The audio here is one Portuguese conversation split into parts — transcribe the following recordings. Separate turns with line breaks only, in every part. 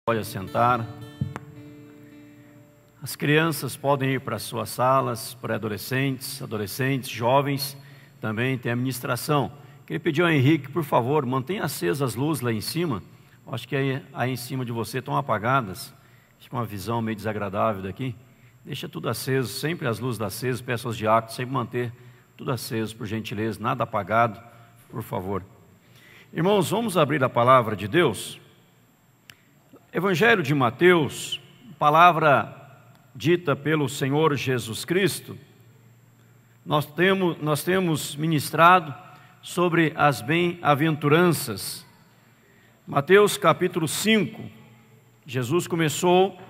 Pode assentar. As crianças podem ir para as suas salas, pré-adolescentes, adolescentes, jovens, também tem a administração. Queria pedir ao Henrique, por favor, mantenha acesas as luzes lá em cima. Acho que aí em cima de você estão apagadas. Acho que uma visão meio desagradável daqui. Deixa tudo aceso, sempre as luzes acesas. Peço aos diáconos sempre manter tudo aceso, por gentileza, nada apagado, por favor. Irmãos, vamos abrir a palavra de Deus. Evangelho de Mateus, palavra dita pelo Senhor Jesus Cristo. Nós temos ministrado sobre as bem-aventuranças. Mateus capítulo 5, Jesus começou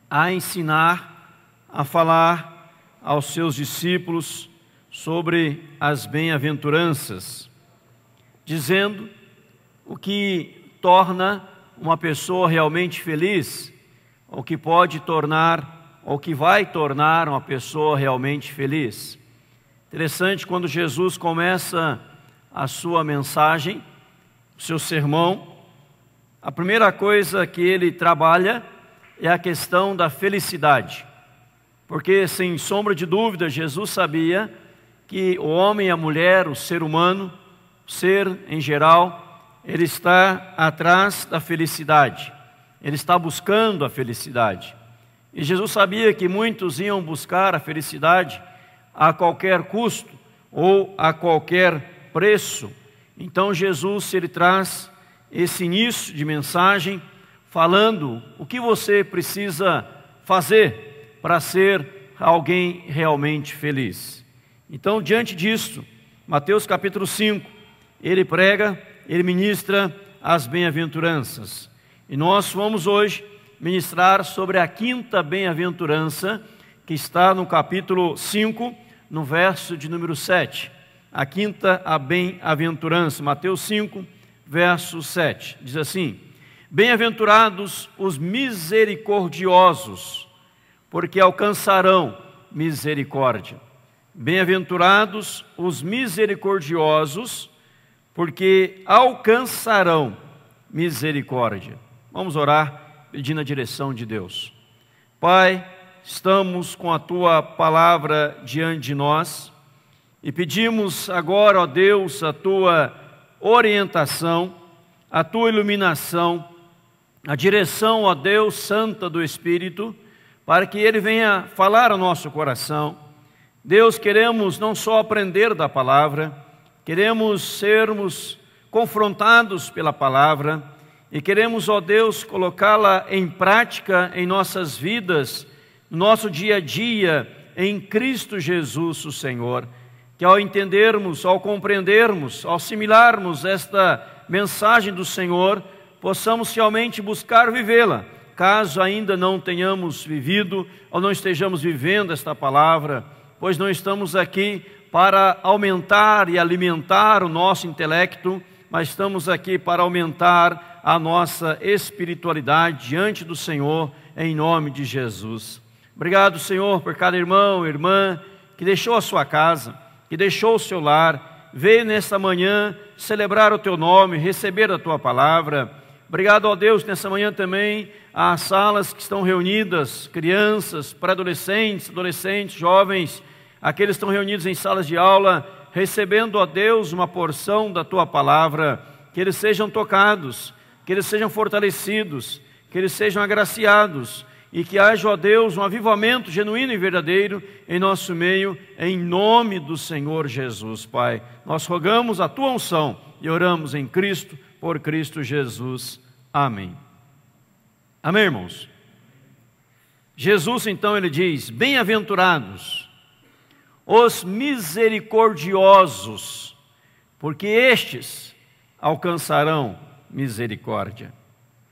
a ensinar, a falar aos seus discípulos sobre as bem-aventuranças, dizendo o que torna uma pessoa realmente feliz, ou que pode tornar, ou que vai tornar uma pessoa realmente feliz. Interessante, quando Jesus começa a sua mensagem, o seu sermão, a primeira coisa que ele trabalha é a questão da felicidade, porque sem sombra de dúvida Jesus sabia que o homem e a mulher, o ser humano, o ser em geral, ele está atrás da felicidade, ele está buscando a felicidade. E Jesus sabia que muitos iam buscar a felicidade a qualquer custo ou a qualquer preço. Então Jesus, ele traz esse início de mensagem falando o que você precisa fazer para ser alguém realmente feliz. Então, diante disso, Mateus capítulo 5, ele prega, ele ministra as bem-aventuranças. E nós vamos hoje ministrar sobre a quinta bem-aventurança, que está no capítulo 5, no verso de número 7. A quinta bem-aventurança, Mateus 5, verso 7. Diz assim: Bem-aventurados os misericordiosos, porque alcançarão misericórdia. Bem-aventurados os misericordiosos, porque alcançarão misericórdia. Vamos orar pedindo a direção de Deus. Pai, estamos com a Tua palavra diante de nós e pedimos agora, ó Deus, a Tua orientação, a Tua iluminação, a direção, ó Deus, santa do Espírito, para que Ele venha falar ao nosso coração. Deus, queremos não só aprender da palavra, queremos sermos confrontados pela palavra e queremos, ó Deus, colocá-la em prática em nossas vidas, no nosso dia a dia, em Cristo Jesus, o Senhor. Que ao entendermos, ao compreendermos, ao assimilarmos esta mensagem do Senhor, possamos realmente buscar vivê-la, caso ainda não tenhamos vivido ou não estejamos vivendo esta palavra, pois não estamos aqui para aumentar e alimentar o nosso intelecto, mas estamos aqui para aumentar a nossa espiritualidade diante do Senhor, em nome de Jesus. Obrigado, Senhor, por cada irmão e irmã que deixou a sua casa, que deixou o seu lar, veio nesta manhã celebrar o Teu nome, receber a Tua palavra. Obrigado, ó Deus, nessa manhã também, as salas que estão reunidas, crianças, pré-adolescentes, adolescentes, jovens, aqueles que estão reunidos em salas de aula, recebendo, ó Deus, uma porção da Tua palavra, que eles sejam tocados, que eles sejam fortalecidos, que eles sejam agraciados, e que haja, ó Deus, um avivamento genuíno e verdadeiro em nosso meio, em nome do Senhor Jesus, Pai. Nós rogamos a Tua unção e oramos em Cristo, por Cristo Jesus. Amém. Amém, irmãos? Jesus, então, ele diz: Bem-aventurados os misericordiosos, porque estes alcançarão misericórdia.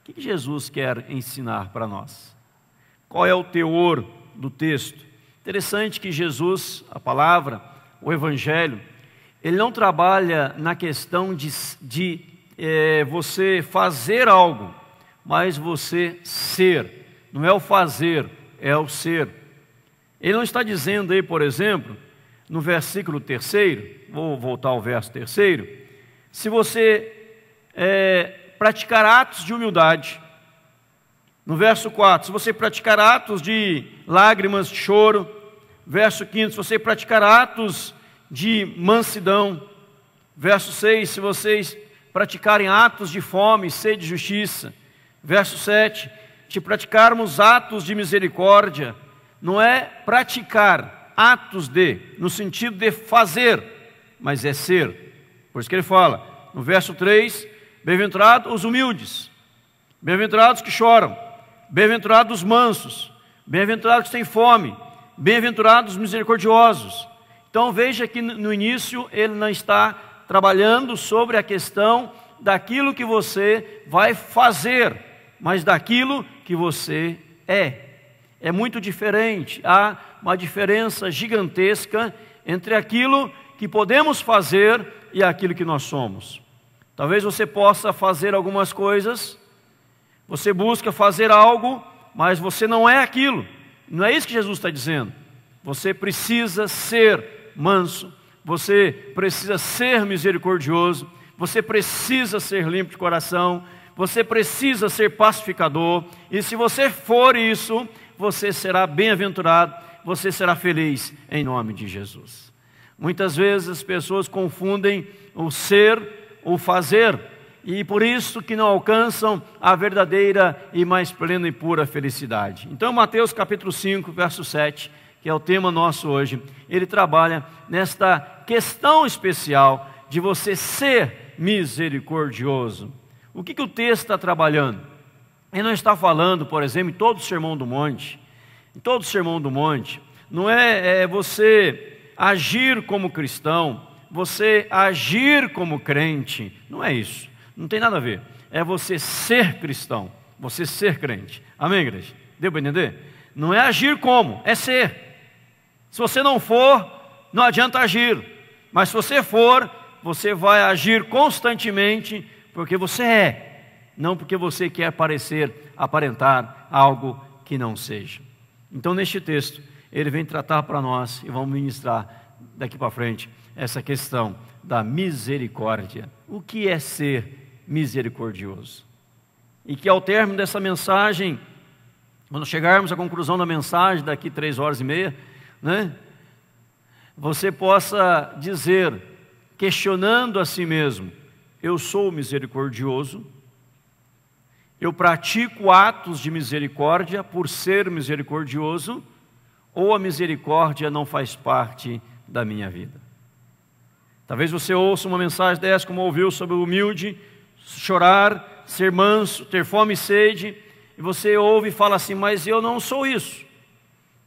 O que Jesus quer ensinar para nós? Qual é o teor do texto? Interessante que Jesus, a palavra, o Evangelho, ele não trabalha na questão de você fazer algo, mas você ser. Não é o fazer, é o ser. Ele não está dizendo aí, por exemplo, no versículo 3, vou voltar ao verso 3, se você praticar atos de humildade, No verso 4, se você praticar atos de lágrimas, de choro. Verso 5, se você praticar atos de mansidão. Verso 6, se vocês praticarem atos de fome, sede e justiça. Verso 7, se praticarmos atos de misericórdia. Não é praticar atos no sentido de fazer, mas é ser. Por isso que ele fala, no verso 3, bem-aventurados os humildes, bem-aventurados que choram, bem-aventurados os mansos, bem-aventurados que têm fome, bem-aventurados os misericordiosos. Então veja que no início ele não está trabalhando sobre a questão daquilo que você vai fazer, mas daquilo que você é. É muito diferente, há uma diferença gigantesca entre aquilo que podemos fazer e aquilo que nós somos. Talvez você possa fazer algumas coisas, você busca fazer algo, mas você não é aquilo. Não é isso que Jesus está dizendo. Você precisa ser manso, você precisa ser misericordioso, você precisa ser limpo de coração, você precisa ser pacificador, e se você for isso, você será bem-aventurado, você será feliz em nome de Jesus. Muitas vezes as pessoas confundem o ser, o fazer, e por isso que não alcançam a verdadeira e mais plena e pura felicidade. Então Mateus capítulo 5, verso 7, que é o tema nosso hoje, ele trabalha nesta questão especial de você ser misericordioso. O que o texto está trabalhando? Ele não está falando, por exemplo, em todo o Sermão do Monte. Em todo o Sermão do Monte, não é você agir como cristão, você agir como crente. Não é isso. Não tem nada a ver. É você ser cristão, você ser crente. Amém, igreja? Deu para entender? Não é agir como, é ser. Se você não for, não adianta agir. Mas se você for, você vai agir constantemente, porque você é. Não porque você quer aparentar algo que não seja. Então neste texto, ele vem tratar para nós, e vamos ministrar daqui para frente, essa questão da misericórdia. O que é ser misericordioso? E que ao término dessa mensagem, quando chegarmos à conclusão da mensagem, daqui 3h30, né, você possa dizer, questionando a si mesmo, eu sou misericordioso, eu pratico atos de misericórdia por ser misericordioso, ou a misericórdia não faz parte da minha vida? Talvez você ouça uma mensagem dessa, como ouviu sobre o humilde, chorar, ser manso, ter fome e sede, e você ouve e fala assim, mas eu não sou isso,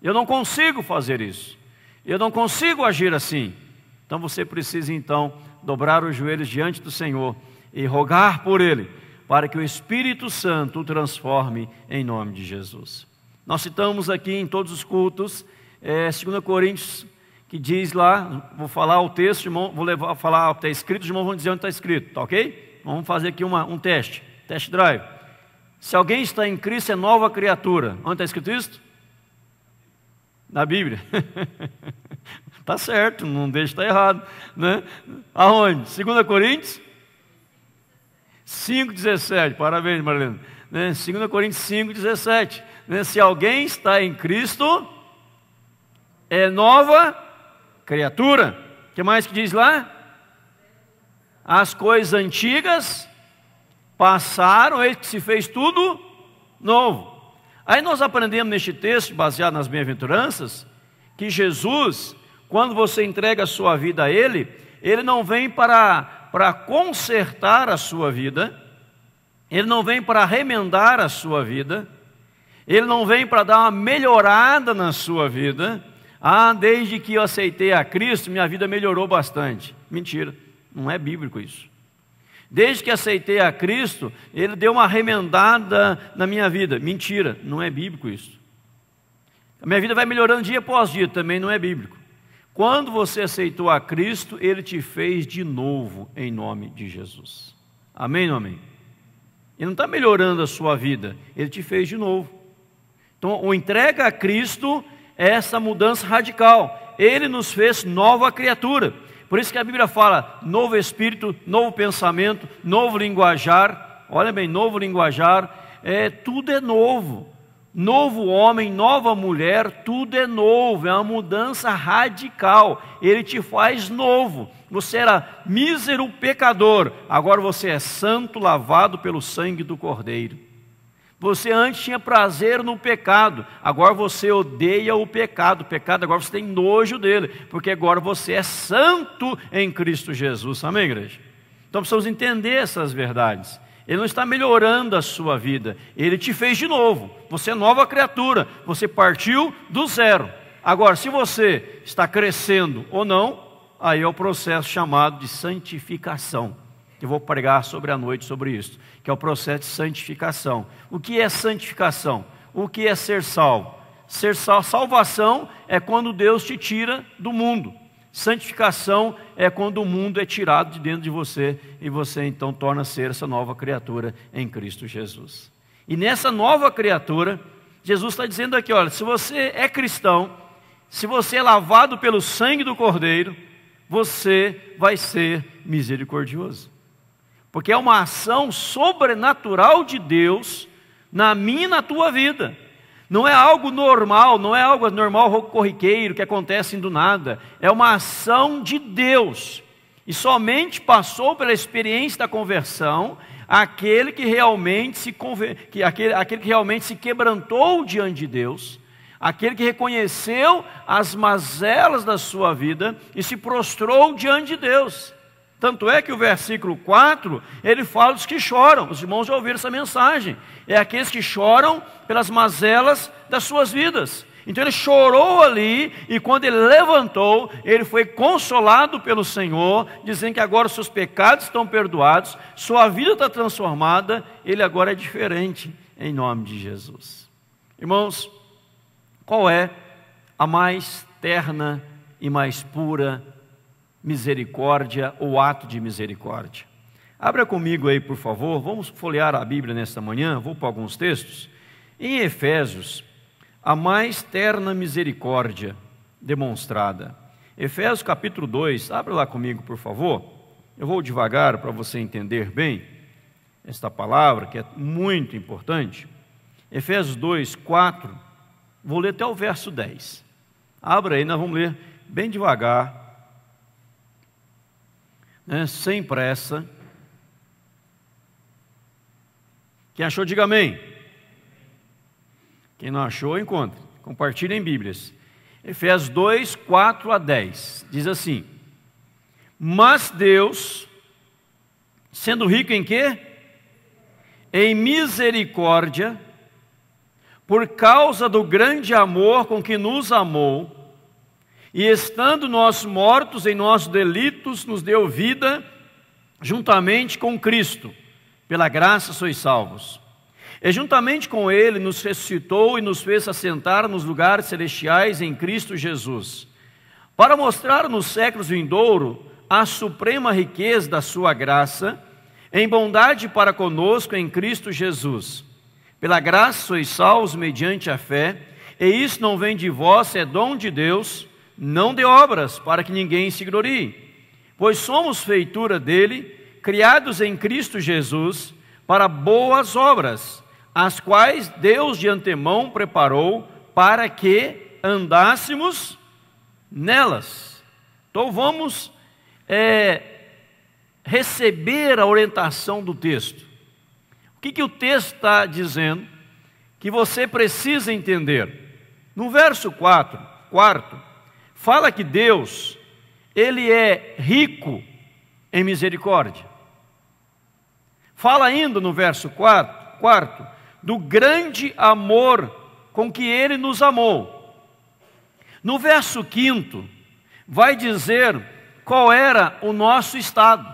eu não consigo fazer isso, eu não consigo agir assim. Então você precisa então dobrar os joelhos diante do Senhor e rogar por Ele, para que o Espírito Santo o transforme em nome de Jesus. Nós citamos aqui em todos os cultos, 2 Coríntios, que diz lá, vou falar o texto, irmão, vou falar o que está escrito, os irmãos vão dizer onde está escrito, tá ok? Vamos fazer aqui um teste drive. Se alguém está em Cristo, é nova criatura. Onde está escrito isso? Na Bíblia. Tá certo, não deixa estar errado, né? Aonde? 2 Coríntios 5,17, parabéns, Marlene, né? 2 Coríntios 5,17, né? Se alguém está em Cristo, é nova criatura. O que mais que diz lá? As coisas antigas passaram, eis que se fez tudo novo. Aí nós aprendemos neste texto, baseado nas bem-aventuranças, que Jesus, quando você entrega a sua vida a Ele, Ele não vem para consertar a sua vida, Ele não vem para remendar a sua vida, Ele não vem para dar uma melhorada na sua vida. Desde que eu aceitei a Cristo, minha vida melhorou bastante. Mentira, não é bíblico isso. Desde que aceitei a Cristo, Ele deu uma remendada na minha vida. Mentira, não é bíblico isso. A minha vida vai melhorando dia após dia, também não é bíblico. Quando você aceitou a Cristo, Ele te fez de novo, em nome de Jesus. Amém ou não amém? Ele não está melhorando a sua vida, Ele te fez de novo. Então, o entrega a Cristo é essa mudança radical. Ele nos fez nova criatura. Por isso que a Bíblia fala, novo espírito, novo pensamento, novo linguajar. Olha bem, novo linguajar, tudo é novo. Novo homem, nova mulher, tudo é novo, é uma mudança radical. Ele te faz novo. Você era mísero pecador, agora você é santo, lavado pelo sangue do Cordeiro. Você antes tinha prazer no pecado, agora você odeia o pecado. Agora você tem nojo dele, porque agora você é santo em Cristo Jesus. Amém, igreja? Então precisamos entender essas verdades. Ele não está melhorando a sua vida, Ele te fez de novo. Você é nova criatura, você partiu do zero. Agora, se você está crescendo ou não, aí é o processo chamado de santificação. Eu vou pregar sobre a noite sobre isso, que é o processo de santificação. O que é santificação? O que é ser salvo? Salvação é quando Deus te tira do mundo. Santificação é quando o mundo é tirado de dentro de você e você então torna a ser essa nova criatura em Cristo Jesus. E nessa nova criatura, Jesus está dizendo aqui, olha, se você é cristão, se você é lavado pelo sangue do Cordeiro, você vai ser misericordioso. Porque é uma ação sobrenatural de Deus na minha e na tua vida. Não é algo normal, não é algo normal corriqueiro que acontece do nada. É uma ação de Deus. E somente passou pela experiência da conversão aquele que realmente aquele que realmente se quebrantou diante de Deus, aquele que reconheceu as mazelas da sua vida e se prostrou diante de Deus. Tanto é que o versículo 4, ele fala dos que choram. Os irmãos já ouviram essa mensagem. É aqueles que choram pelas mazelas das suas vidas. Então ele chorou ali, e quando ele levantou, ele foi consolado pelo Senhor, dizendo que agora os seus pecados estão perdoados, sua vida está transformada, ele agora é diferente, em nome de Jesus. Irmãos, qual é a mais terna e mais pura misericórdia ou ato de misericórdia? Abra comigo aí, por favor, vamos folhear a Bíblia nesta manhã, vou para alguns textos. Em Efésios, a mais terna misericórdia demonstrada. Efésios capítulo 2, abra lá comigo, por favor. Eu vou devagar para você entender bem esta palavra, que é muito importante. Efésios 2, 4, vou ler até o verso 10. Abra aí, nós vamos ler bem devagar, sem pressa. Quem achou, diga amém. Quem não achou, encontre. Compartilhem Bíblias. Efésios 2, 4 a 10. Diz assim: mas Deus, sendo rico em quê? Em misericórdia, por causa do grande amor com que nos amou, e estando nós mortos em nossos delitos, nos deu vida juntamente com Cristo. Pela graça sois salvos. E juntamente com Ele nos ressuscitou e nos fez assentar nos lugares celestiais em Cristo Jesus, para mostrar nos séculos vindouros a suprema riqueza da sua graça, em bondade para conosco em Cristo Jesus. Pela graça sois salvos mediante a fé, e isso não vem de vós, é dom de Deus, não de obras, para que ninguém se glorie. Pois somos feitura dele, criados em Cristo Jesus, para boas obras, as quais Deus de antemão preparou para que andássemos nelas. Então vamos receber a orientação do texto. O que o texto está dizendo que você precisa entender? No verso 4, fala que Deus, Ele é rico em misericórdia. Fala ainda no verso 4, do grande amor com que Ele nos amou. No verso 5, vai dizer qual era o nosso estado,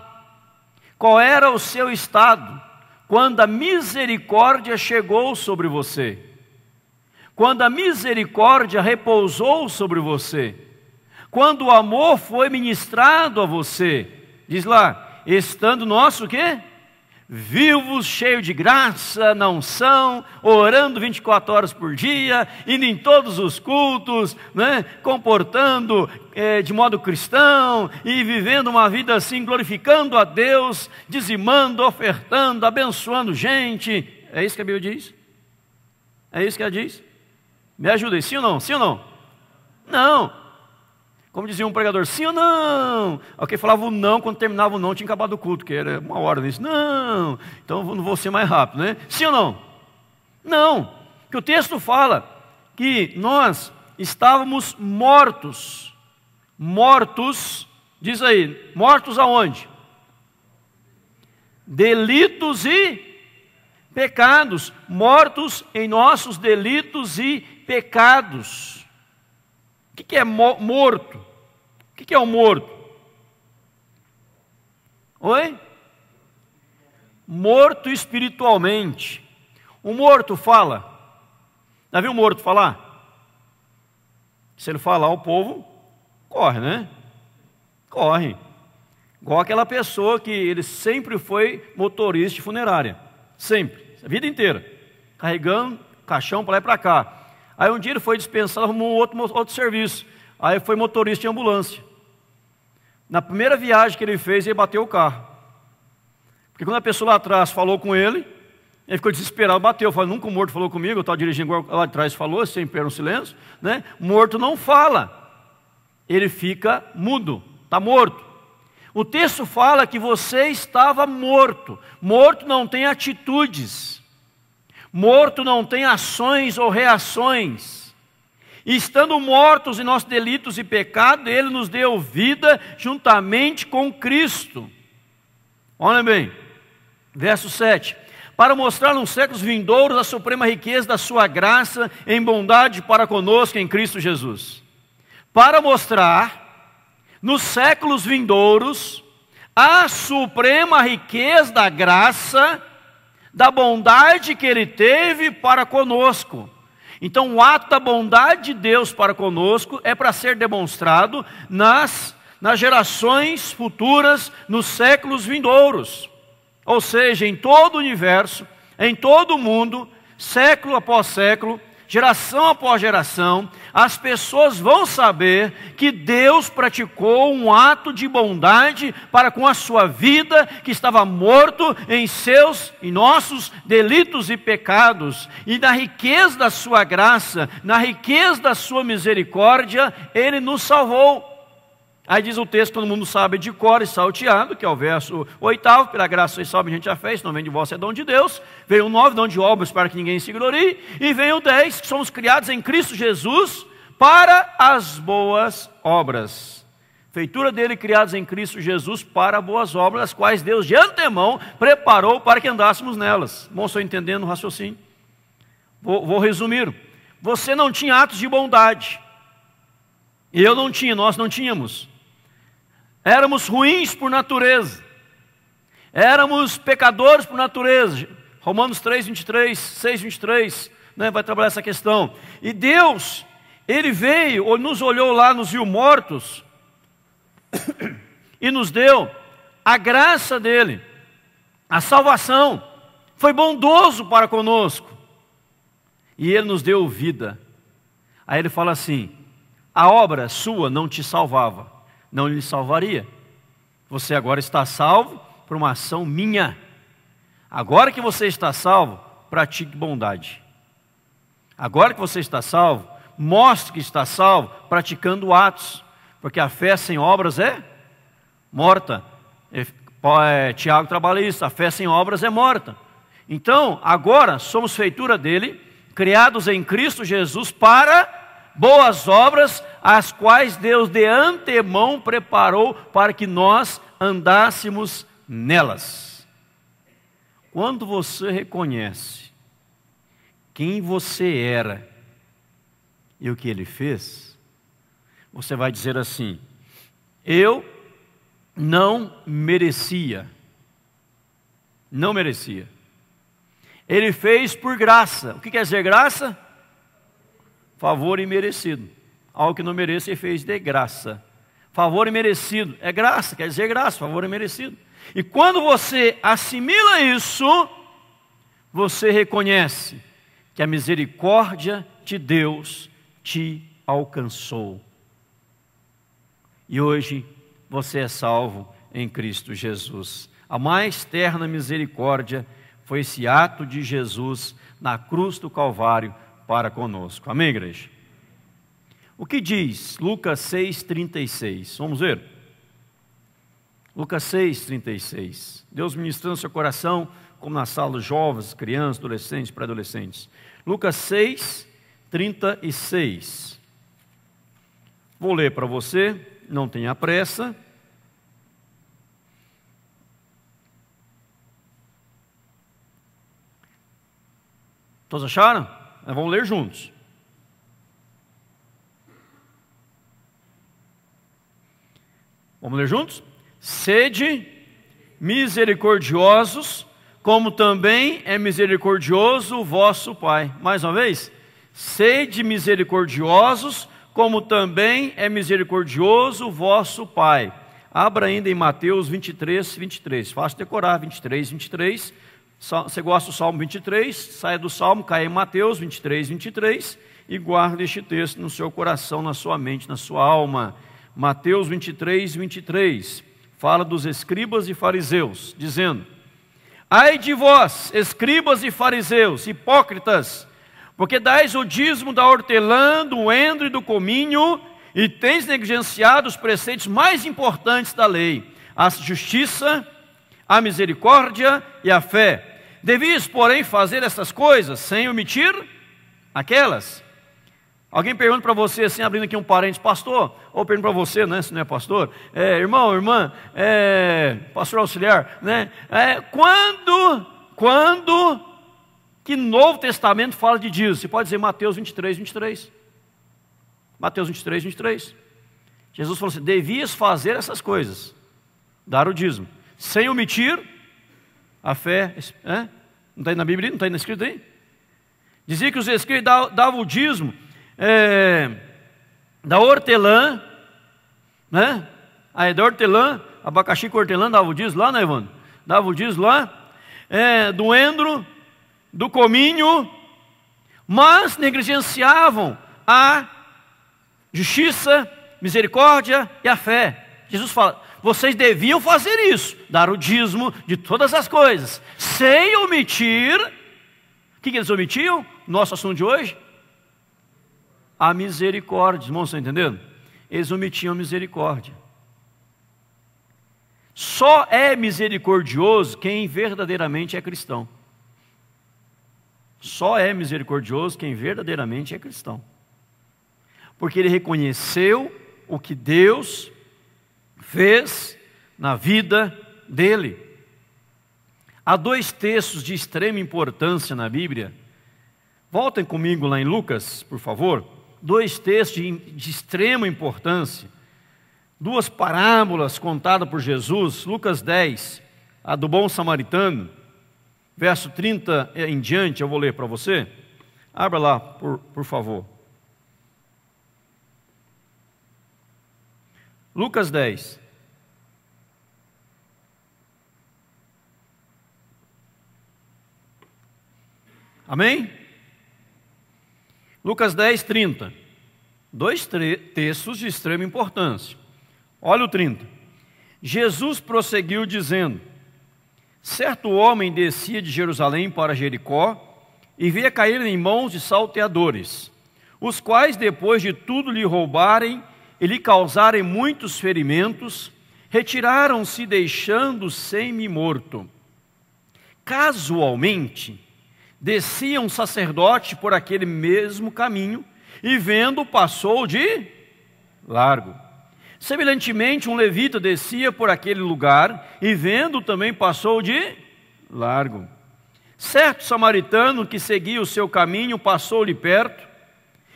qual era o seu estado, quando a misericórdia chegou sobre você, quando a misericórdia repousou sobre você, quando o amor foi ministrado a você. Diz lá, estando nosso o quê? Vivos, cheio de graça, na unção, orando 24 horas por dia, indo em todos os cultos, comportando de modo cristão e vivendo uma vida assim, glorificando a Deus, dizimando, ofertando, abençoando gente. É isso que a Bíblia diz? É isso que ela diz? Me ajuda aí, sim ou não? Sim ou não? Não. Como dizia um pregador, sim ou não? Alguém falava o não, quando terminava o não, tinha acabado o culto, que era uma hora nisso. Não. Então eu não vou ser mais rápido, né? Sim ou não? Não. Que o texto fala que nós estávamos mortos. Mortos, diz aí, mortos aonde? Delitos e pecados. Mortos em nossos delitos e pecados. O que é morto? O que é o morto? Oi? Morto espiritualmente. O morto fala. Já viu o morto falar? Se ele falar, o povo corre, né? Corre. Igual aquela pessoa que ele sempre foi motorista de funerária. Sempre. A vida inteira. Carregando caixão para lá e para cá. Aí um dia ele foi dispensado, arrumou outro serviço. Aí foi motorista de ambulância. Na primeira viagem que ele fez, ele bateu o carro. Porque quando a pessoa lá atrás falou com ele, ele ficou desesperado, bateu. Falei, nunca o morto falou comigo, eu estava dirigindo igual lá atrás falou, sempre era um silêncio, né? Morto não fala. Ele fica mudo, está morto. O texto fala que você estava morto. Morto não tem atitudes. Morto não tem ações ou reações. E estando mortos em nossos delitos e pecados, Ele nos deu vida juntamente com Cristo. Olha bem, verso 7. Para mostrar nos séculos vindouros a suprema riqueza da sua graça em bondade para conosco em Cristo Jesus. Para mostrar nos séculos vindouros a suprema riqueza da graça, da bondade que Ele teve para conosco. Então o ato da bondade de Deus para conosco é para ser demonstrado nas gerações futuras, nos séculos vindouros. Ou seja, em todo o universo, em todo o mundo, século após século, geração após geração, as pessoas vão saber que Deus praticou um ato de bondade para com a sua vida, que estava morto em nossos delitos e pecados, e na riqueza da sua graça, na riqueza da sua misericórdia, Ele nos salvou. Aí diz o texto, todo mundo sabe de cor e salteado, que é o verso 8, pela graça e salve a gente já fez, não vem de vós, é dom de Deus. Veio o 9, dom de obras para que ninguém se glorie. E vem o 10, que somos criados em Cristo Jesus para as boas obras. Feitura dele, criados em Cristo Jesus para boas obras, as quais Deus de antemão preparou para que andássemos nelas. Bom, estou entendendo o raciocínio? Vou resumir. Você não tinha atos de bondade. Eu não tinha, nós não tínhamos. Éramos ruins por natureza. Éramos pecadores por natureza. Romanos 3, 23, 6, 23, né, vai trabalhar essa questão. E Deus, Ele veio, nos olhou lá, nos viu mortos, e nos deu a graça dEle, a salvação. Foi bondoso para conosco. E Ele nos deu vida. Aí Ele fala assim, a obra sua não te salvava, não lhe salvaria. Você agora está salvo por uma ação minha. Agora que você está salvo, pratique bondade. Agora que você está salvo, mostre que está salvo praticando atos. Porque a fé sem obras é morta. Tiago trabalha isso, a fé sem obras é morta. Então, agora somos feitura dele, criados em Cristo Jesus para boas obras, as quais Deus de antemão preparou para que nós andássemos nelas. Quando você reconhece quem você era e o que Ele fez, você vai dizer assim, eu não merecia. Não merecia. Ele fez por graça. O que quer dizer graça? Favor imerecido. Algo que não merece, Ele fez de graça. Favor imerecido. É graça, quer dizer graça, favor imerecido. E quando você assimila isso, você reconhece que a misericórdia de Deus te alcançou. E hoje você é salvo em Cristo Jesus. A mais terna misericórdia Foi esse ato de Jesus na cruz do Calvário para conosco. Amém, igreja? O que diz Lucas 6,36? Vamos ver? Lucas 6,36. Deus ministrando seu coração, como na sala dos jovens, crianças, adolescentes, pré-adolescentes. Lucas 6,36. Vou ler para você, não tenha pressa. Todos acharam? Vamos ler juntos. Vamos ler juntos? Sede misericordiosos, como também é misericordioso o vosso Pai. Mais uma vez. Sede misericordiosos, como também é misericordioso o vosso Pai. Abra ainda em Mateus 23, 23. Fácil decorar, 23, 23. Você gosta do Salmo 23, saia do Salmo, caia em Mateus 23, 23 e guarde este texto no seu coração, na sua mente, na sua alma. Mateus 23, 23, fala dos escribas e fariseus, dizendo: ai de vós, escribas e fariseus, hipócritas, porque dais o dízimo da hortelã, do endro e do cominho, e tens negligenciado os preceitos mais importantes da lei, a justiça, a misericórdia e a fé. Devias, porém, fazer essas coisas sem omitir aquelas. Alguém pergunta para você, assim, abrindo aqui um parênteses, pastor, ou pergunta para você, né, se não é pastor, irmão, irmã, pastor auxiliar, né, quando que Novo Testamento fala de dízimo? Você pode dizer Mateus 23, 23. Mateus 23, 23. Jesus falou assim: devias fazer essas coisas, dar o dízimo, sem omitir a fé. Não está aí na Bíblia, não está aí escrito aí? Dizia que os escribas davam o dízimo da hortelã, né? Aí da hortelã, abacaxi com hortelã, dava o dízimo lá, né, Evandro? Dava o dízimo lá, do endro, do cominho, mas negligenciavam a justiça, misericórdia e a fé. Jesus fala: vocês deviam fazer isso, dar o dízimo de todas as coisas, sem omitir. O que eles omitiam? Nosso assunto de hoje? A misericórdia. Irmãos, estão entendendo? Eles omitiam a misericórdia. Só é misericordioso quem verdadeiramente é cristão. Só é misericordioso quem verdadeiramente é cristão. Porque ele reconheceu o que Deus fez na vida dele. Há dois textos de extrema importância na Bíblia. Voltem comigo lá em Lucas, por favor. Dois textos de extrema importância. Duas parábolas contadas por Jesus. Lucas 10, a do bom samaritano, verso 30 em diante, eu vou ler para você. Abra lá, por favor. Lucas 10. Amém? Lucas 10, 30. Dois textos de extrema importância. Olha o 30. Jesus prosseguiu dizendo: certo homem descia de Jerusalém para Jericó e veio a cair em mãos de salteadores, os quais, depois de tudo lhe roubarem e lhe causarem muitos ferimentos, retiraram-se, deixando semi-morto. Casualmente, descia um sacerdote por aquele mesmo caminho e, vendo, passou de largo. Semelhantemente, um levita descia por aquele lugar e, vendo, também passou de largo. Certo samaritano que seguia o seu caminho passou-lhe perto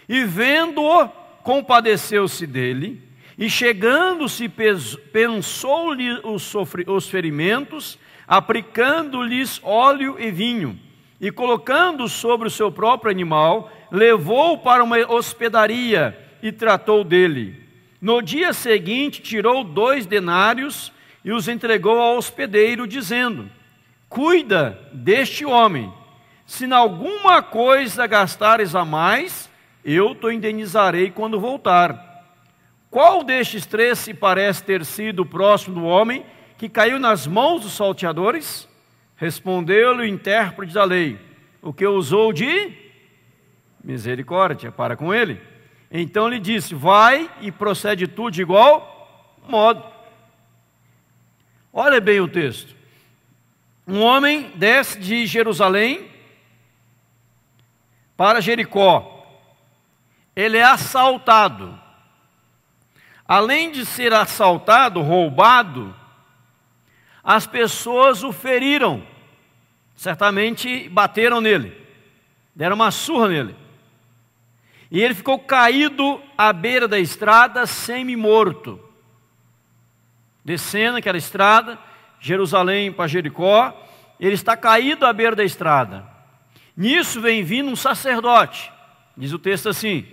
e, vendo-o, compadeceu-se dele e, chegando-se, pensou-lhe os ferimentos, aplicando-lhes óleo e vinho, e colocando sobre o seu próprio animal, levou-o para uma hospedaria e tratou dele. No dia seguinte, tirou 2 denários e os entregou ao hospedeiro, dizendo: cuida deste homem, se em alguma coisa gastares a mais, eu te indenizarei quando voltar. Qual destes 3 se parece ter sido o próximo do homem que caiu nas mãos dos salteadores? Respondeu-lhe o intérprete da lei: o que usou de misericórdia para com ele. Então lhe disse: vai e procede tu de igual modo. Olha bem o texto. Um homem desce de Jerusalém para Jericó. Ele é assaltado. Além de ser assaltado, roubado, as pessoas o feriram. Certamente bateram nele, deram uma surra nele. E ele ficou caído à beira da estrada, semi-morto. Descendo aquela estrada, Jerusalém para Jericó, ele está caído à beira da estrada. Nisso vem vindo um sacerdote, diz o texto assim.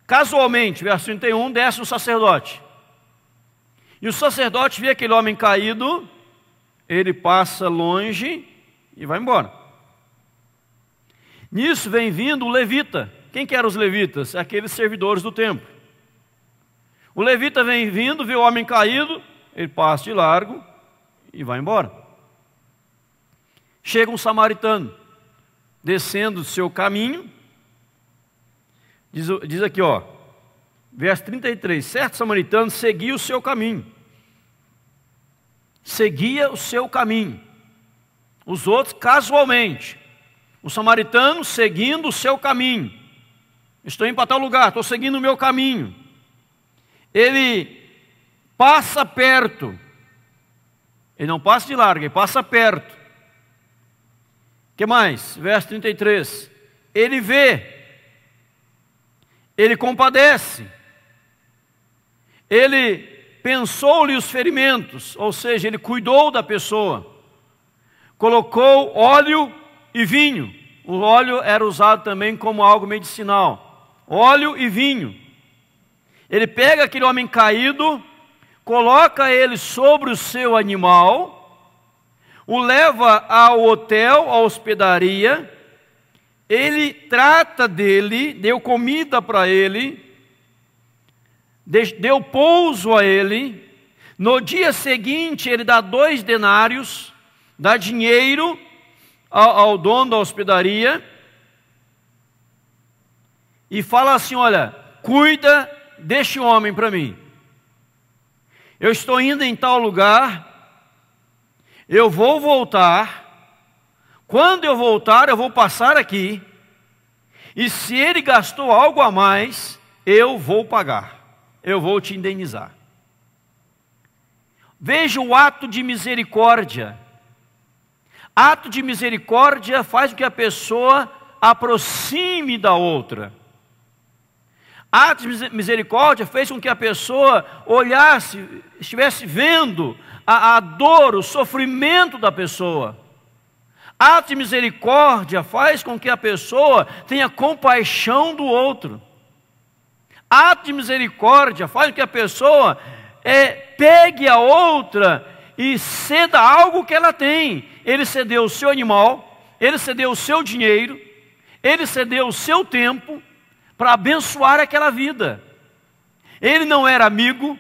Casualmente, verso 31, desce um sacerdote. E o sacerdote vê aquele homem caído, ele passa longe e vai embora. Nisso vem vindo o levita. Quem que eram os levitas? Aqueles servidores do templo. O levita vem vindo, vê o homem caído, ele passa de largo e vai embora. Chega um samaritano, descendo o seu caminho, diz aqui, ó, verso 33, certo samaritano seguia o seu caminho. Seguia o seu caminho. Os outros casualmente. O samaritano seguindo o seu caminho. Estou indo para tal lugar, estou seguindo o meu caminho. Ele passa perto. Ele não passa de largo, ele passa perto. O que mais? Verso 33. Ele vê. Ele compadece. Ele pensou-lhe os ferimentos, ou seja, ele cuidou da pessoa. Colocou óleo e vinho. O óleo era usado também como algo medicinal. Óleo e vinho. Ele pega aquele homem caído, coloca ele sobre o seu animal, o leva ao hotel, à hospedaria, ele trata dele, deu comida para ele, deu pouso a ele. No dia seguinte ele dá 2 denários, dá dinheiro ao dono da hospedaria e fala assim: olha, cuida deste homem para mim. Eu estou indo em tal lugar, eu vou voltar. Quando eu voltar, eu vou passar aqui. E se ele gastou algo a mais, eu vou pagar. Eu vou te indenizar. Veja o ato de misericórdia. Ato de misericórdia faz com que a pessoa aproxime da outra. Ato de misericórdia fez com que a pessoa olhasse, estivesse vendo a dor, o sofrimento da pessoa. Ato de misericórdia faz com que a pessoa tenha compaixão do outro. Ato de misericórdia faz com que a pessoa pegue a outra e ceda algo que ela tem. Ele cedeu o seu animal, ele cedeu o seu dinheiro, ele cedeu o seu tempo para abençoar aquela vida. Ele não era amigo,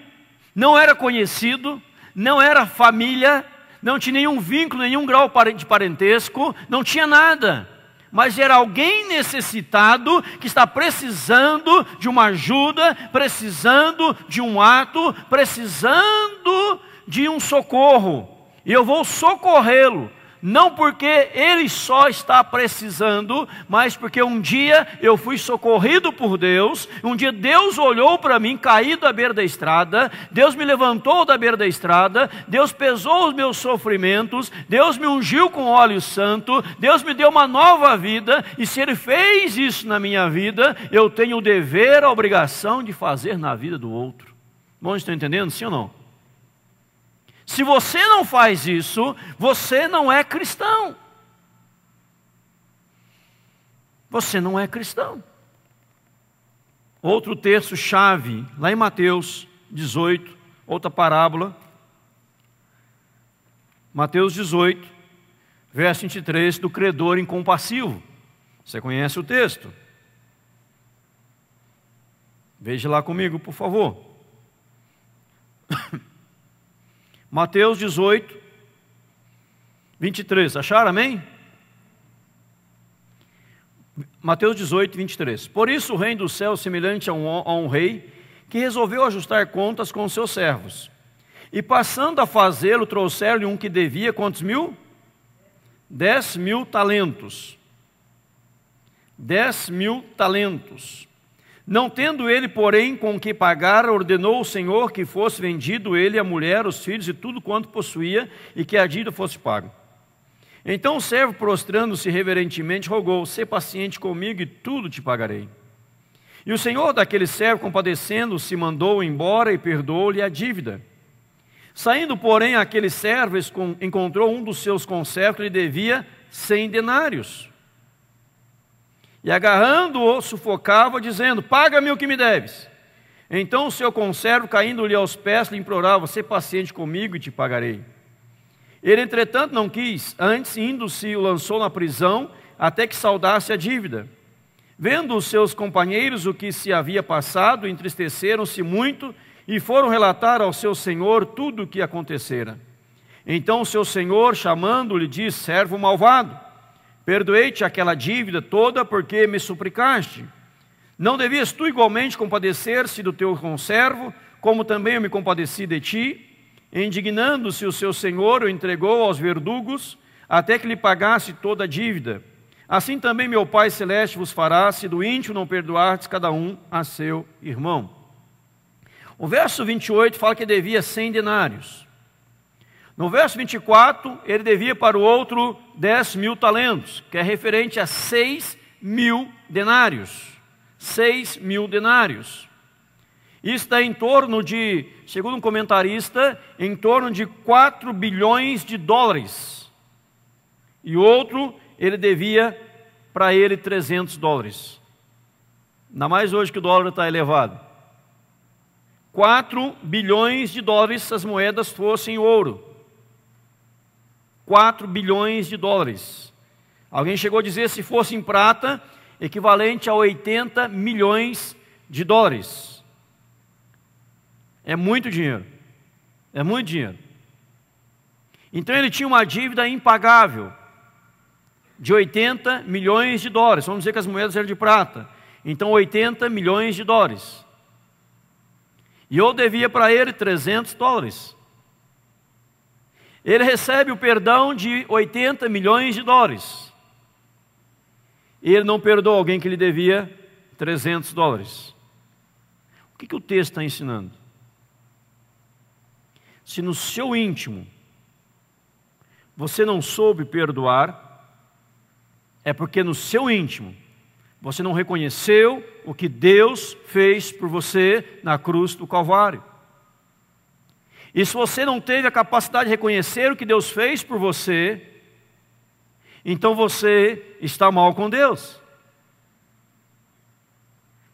não era conhecido, não era família, não tinha nenhum vínculo, nenhum grau de parentesco, não tinha nada. Mas era alguém necessitado que está precisando de uma ajuda, precisando de um ato, precisando de um socorro. E eu vou socorrê-lo. Não porque ele só está precisando, mas porque um dia eu fui socorrido por Deus, um dia Deus olhou para mim caído à beira da estrada, Deus me levantou da beira da estrada, Deus pesou os meus sofrimentos, Deus me ungiu com óleo santo, Deus me deu uma nova vida, e se Ele fez isso na minha vida, eu tenho o dever, a obrigação de fazer na vida do outro. Bom, estão entendendo, sim ou não? Se você não faz isso, você não é cristão. Você não é cristão. Outro texto chave, lá em Mateus 18, outra parábola. Mateus 18, verso 23, do credor incompassivo. Você conhece o texto? Veja lá comigo, por favor. Mateus 18, 23, acharam, amém? Mateus 18, 23. Por isso o reino do céu é semelhante a um rei que resolveu ajustar contas com seus servos. E passando a fazê-lo, trouxeram-lhe um que devia quantos mil? 10.000 talentos. 10.000 talentos. Não tendo ele, porém, com que pagar, ordenou o Senhor que fosse vendido ele, a mulher, os filhos e tudo quanto possuía, e que a dívida fosse paga. Então o servo, prostrando-se reverentemente, rogou: sê paciente comigo e tudo te pagarei. E o senhor daquele servo, compadecendo-se, mandou-o embora e perdoou-lhe a dívida. Saindo, porém, aquele servo encontrou um dos seus conservos que lhe devia 100 denários. E agarrando-o, sufocava, dizendo: paga-me o que me deves. Então o seu conservo, caindo-lhe aos pés, lhe implorava: sê paciente comigo e te pagarei. Ele, entretanto, não quis, antes, indo-se, o lançou na prisão, até que saldasse a dívida. Vendo os seus companheiros o que se havia passado, entristeceram-se muito e foram relatar ao seu senhor tudo o que acontecera. Então o seu senhor, chamando-lhe, disse: servo malvado, perdoei-te aquela dívida toda porque me suplicaste. Não devias tu igualmente compadecer-se do teu conservo, como também eu me compadeci de ti? Indignando-se o seu senhor, o entregou aos verdugos, até que lhe pagasse toda a dívida. Assim também meu Pai Celeste vos fará, se do íntimo não perdoardes cada um a seu irmão. O verso 28 fala que devia 100 denários. No verso 24, ele devia para o outro 10.000 talentos, que é referente a 6.000 denários. 6.000 denários. Isso está em torno de, segundo um comentarista, em torno de 4 bilhões de dólares. E outro, ele devia para ele 300 dólares. Ainda mais hoje que o dólar está elevado. 4 bilhões de dólares se as moedas fossem ouro. 4 bilhões de dólares. Alguém chegou a dizer, se fosse em prata, equivalente a 80 milhões de dólares. É muito dinheiro. É muito dinheiro. Então ele tinha uma dívida impagável de 80 milhões de dólares. Vamos dizer que as moedas eram de prata. Então 80 milhões de dólares. E eu devia para ele 300 dólares. Ele recebe o perdão de 80 milhões de dólares. E ele não perdoa alguém que lhe devia 300 dólares. O que o texto está ensinando? Se no seu íntimo você não soube perdoar, é porque no seu íntimo você não reconheceu o que Deus fez por você na cruz do Calvário. E se você não teve a capacidade de reconhecer o que Deus fez por você, então você está mal com Deus.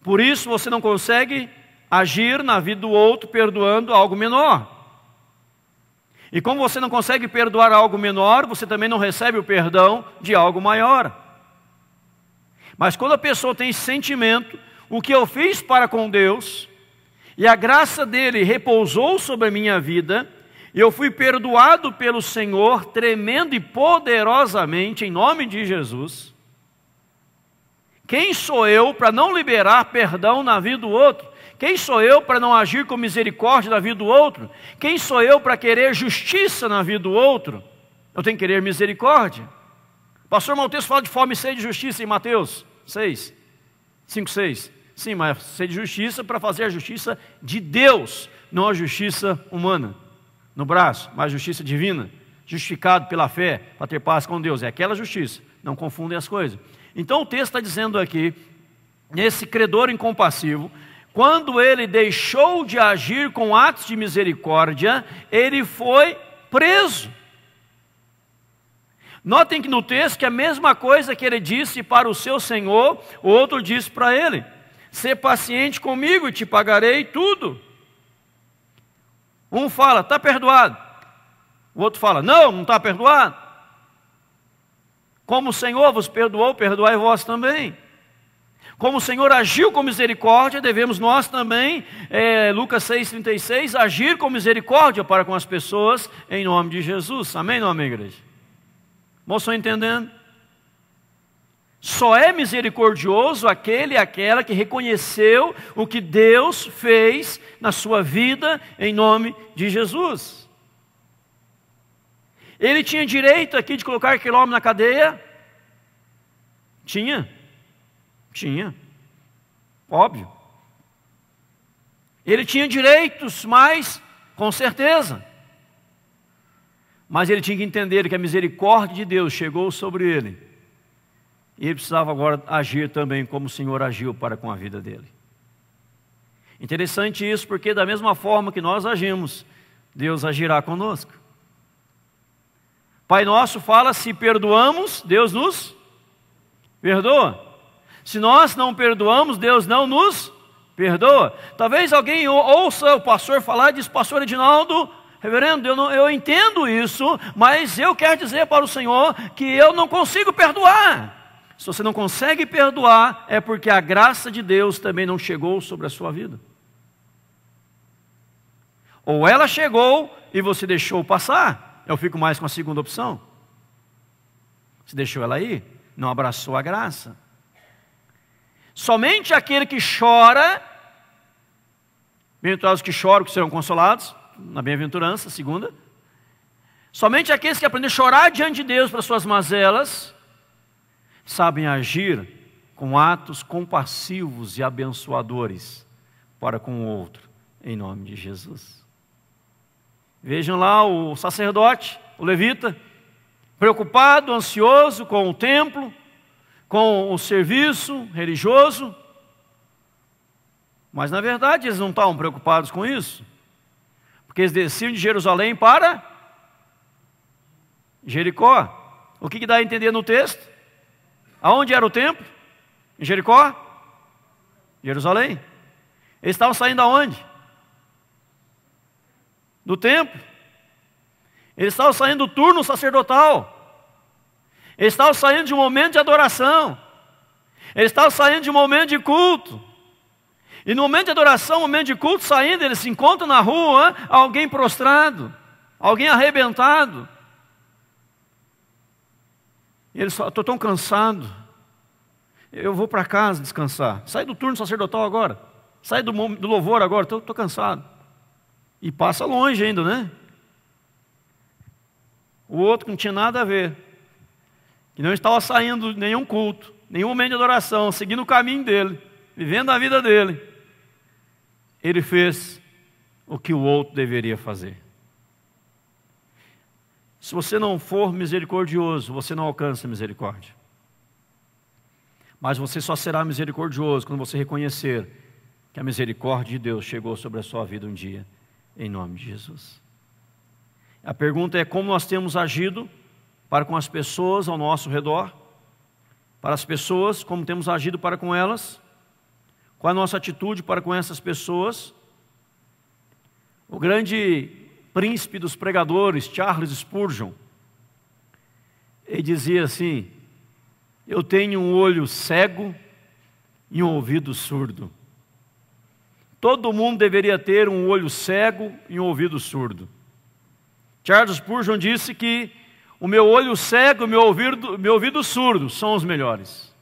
Por isso você não consegue agir na vida do outro perdoando algo menor. E como você não consegue perdoar algo menor, você também não recebe o perdão de algo maior. Mas quando a pessoa tem esse sentimento, o que eu fiz para com Deus, e a graça dele repousou sobre a minha vida, e eu fui perdoado pelo Senhor, tremendo e poderosamente, em nome de Jesus. Quem sou eu para não liberar perdão na vida do outro? Quem sou eu para não agir com misericórdia na vida do outro? Quem sou eu para querer justiça na vida do outro? Eu tenho que querer misericórdia. Pastor Maltês fala de fome e sede de justiça em Mateus 6, 5, 6. Sim, mas sede de justiça para fazer a justiça de Deus, não a justiça humana, no braço, mas a justiça divina, justificado pela fé, para ter paz com Deus. É aquela justiça, não confundem as coisas. Então o texto está dizendo aqui, nesse credor incompassivo, quando ele deixou de agir com atos de misericórdia, ele foi preso. Notem que no texto que a mesma coisa que ele disse para o seu senhor, o outro disse para ele: sê paciente comigo e te pagarei tudo. Um fala, está perdoado. O outro fala, não está perdoado. Como o Senhor vos perdoou, perdoai vós também. Como o Senhor agiu com misericórdia, devemos nós também, Lucas 6,36, agir com misericórdia para com as pessoas, em nome de Jesus. Amém, não amém, igreja? Irmãos, estão entendendo? Só é misericordioso aquele e aquela que reconheceu o que Deus fez na sua vida em nome de Jesus. Ele tinha direito aqui de colocar aquele homem na cadeia? Tinha. Óbvio. Ele tinha direitos, mas com certeza. Mas ele tinha que entender que a misericórdia de Deus chegou sobre ele. E ele precisava agora agir também como o Senhor agiu para com a vida dele. Interessante isso, porque da mesma forma que nós agimos, Deus agirá conosco. Pai nosso fala, se perdoamos, Deus nos perdoa. Se nós não perdoamos, Deus não nos perdoa. Talvez alguém ouça o pastor falar e diz, pastor Edinaldo, reverendo, eu entendo isso, mas eu quero dizer para o Senhor que eu não consigo perdoar. Se você não consegue perdoar, é porque a graça de Deus também não chegou sobre a sua vida. Ou ela chegou e você deixou passar. Eu fico mais com a segunda opção. Você deixou ela aí, não abraçou a graça. Somente aquele que chora, bem-aventurados que choram, que serão consolados, na bem-aventurança, segunda. Somente aqueles que aprendem a chorar diante de Deus para suas mazelas, sabem agir com atos compassivos e abençoadores para com o outro, em nome de Jesus. Vejam lá o sacerdote, o levita, preocupado, ansioso com o templo, com o serviço religioso, mas na verdade eles não estavam preocupados com isso, porque eles desciam de Jerusalém para Jericó. O que dá a entender no texto? Aonde era o templo? Em Jericó? Jerusalém. Eles estavam saindo aonde? Do templo. Eles estavam saindo do turno sacerdotal. Eles estavam saindo de um momento de adoração. Eles estavam saindo de um momento de culto. E no momento de adoração, no momento de culto, saindo, eles se encontram na rua, alguém prostrado, alguém arrebentado. E eles falam, estou tão cansado, eu vou para casa descansar. Sai do turno sacerdotal agora, sai do louvor agora, estou cansado. E passa longe ainda, né? O outro que não tinha nada a ver, que não estava saindo de nenhum culto, nenhum momento de adoração, seguindo o caminho dele, vivendo a vida dele, ele fez o que o outro deveria fazer. Se você não for misericordioso, você não alcança misericórdia. Mas você só será misericordioso quando você reconhecer que a misericórdia de Deus chegou sobre a sua vida um dia, em nome de Jesus. A pergunta é como nós temos agido para com as pessoas ao nosso redor, para as pessoas, como temos agido para com elas, qual a nossa atitude para com essas pessoas. O grande príncipe dos pregadores, Charles Spurgeon, ele dizia assim, eu tenho um olho cego e um ouvido surdo. Todo mundo deveria ter um olho cego e um ouvido surdo. Charles Spurgeon disse que o meu olho cego e meu ouvido surdo são os melhores.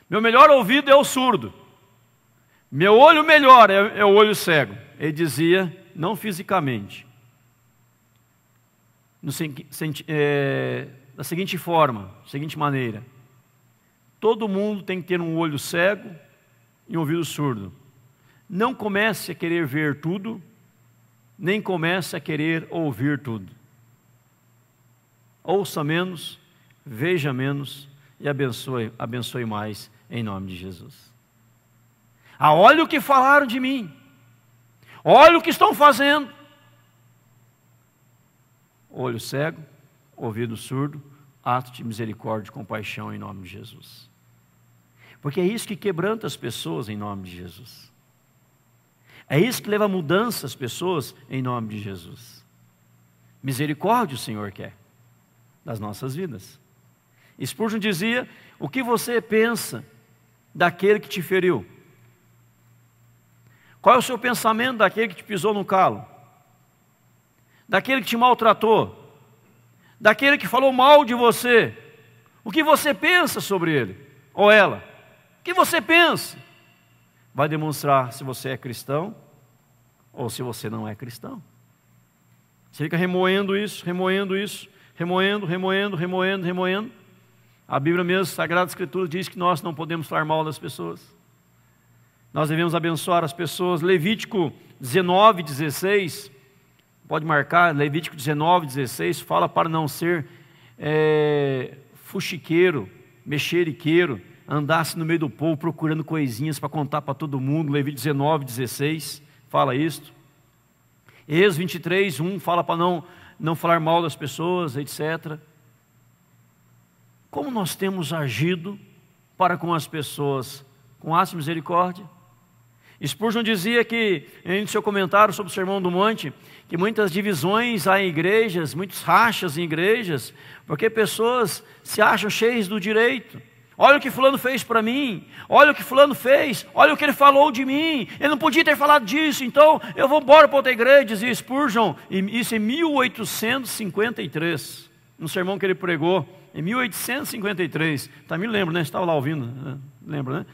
Meu melhor ouvido é o surdo. Meu olho melhor é o olho cego. Ele dizia, não fisicamente, da seguinte forma, da seguinte maneira, todo mundo tem que ter um olho cego e um ouvido surdo. Não comece a querer ver tudo, nem comece a querer ouvir tudo. Ouça menos, veja menos e abençoe mais em nome de Jesus. Olha o que falaram de mim, olha o que estão fazendo. Olho cego, ouvido surdo, ato de misericórdia e compaixão em nome de Jesus. Porque é isso que quebranta as pessoas em nome de Jesus. É isso que leva a mudança às pessoas em nome de Jesus. Misericórdia o Senhor quer das nossas vidas. Spurgeon dizia, o que você pensa daquele que te feriu? Qual é o seu pensamento daquele que te pisou no calo? Daquele que te maltratou? daquele que falou mal de você, o que você pensa sobre ele ou ela? O que você pensa? Vai demonstrar se você é cristão ou se você não é cristão. Você fica remoendo isso, remoendo. A Bíblia mesmo, a Sagrada Escritura, diz que nós não podemos falar mal das pessoas. Nós devemos abençoar as pessoas. Levítico 19:16, pode marcar, Levítico 19:16, fala para não ser fuxiqueiro, mexeriqueiro, andasse no meio do povo procurando coisinhas para contar para todo mundo. Levítico 19:16 fala isto. Êxodo 23:1 fala para não falar mal das pessoas, etc. Como nós temos agido para com as pessoas? Com ato de misericórdia? Spurgeon dizia que, em seu comentário sobre o Sermão do Monte, que muitas divisões há em igrejas, muitos rachas em igrejas, porque pessoas se acham cheias do direito. Olha o que fulano fez para mim, olha o que fulano fez, olha o que ele falou de mim, ele não podia ter falado disso, então eu vou embora para outra igreja, dizia Spurgeon, isso em 1853, no sermão que ele pregou, em 1853, me lembro, né? Você estava lá ouvindo, lembra, né?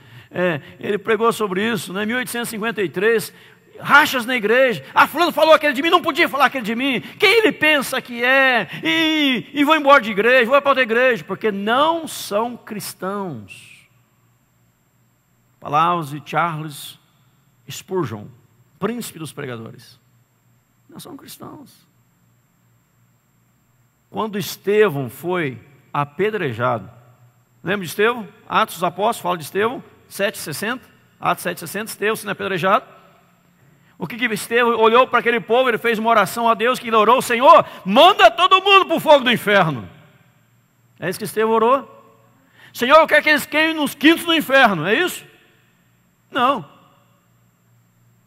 Ele pregou sobre isso, né? 1853, rachas na igreja. Fulano falou aquele de mim, não podia falar aquele de mim. Quem ele pensa que é? E vou embora de igreja, vou para outra igreja, porque não são cristãos. Palavras de Charles Spurgeon, príncipe dos pregadores. Não são cristãos. Quando Estevão foi apedrejado, lembra de Estevão? Atos dos Apóstolos, fala de Estevão, 7:60, Atos 7:60, Estevão sendo apedrejado. O que Estevão olhou para aquele povo, ele fez uma oração a Deus, que ele orou: Senhor, manda todo mundo para o fogo do inferno. É isso que Estevão orou. Senhor, eu quero que eles queimem nos quintos do inferno, é isso? Não.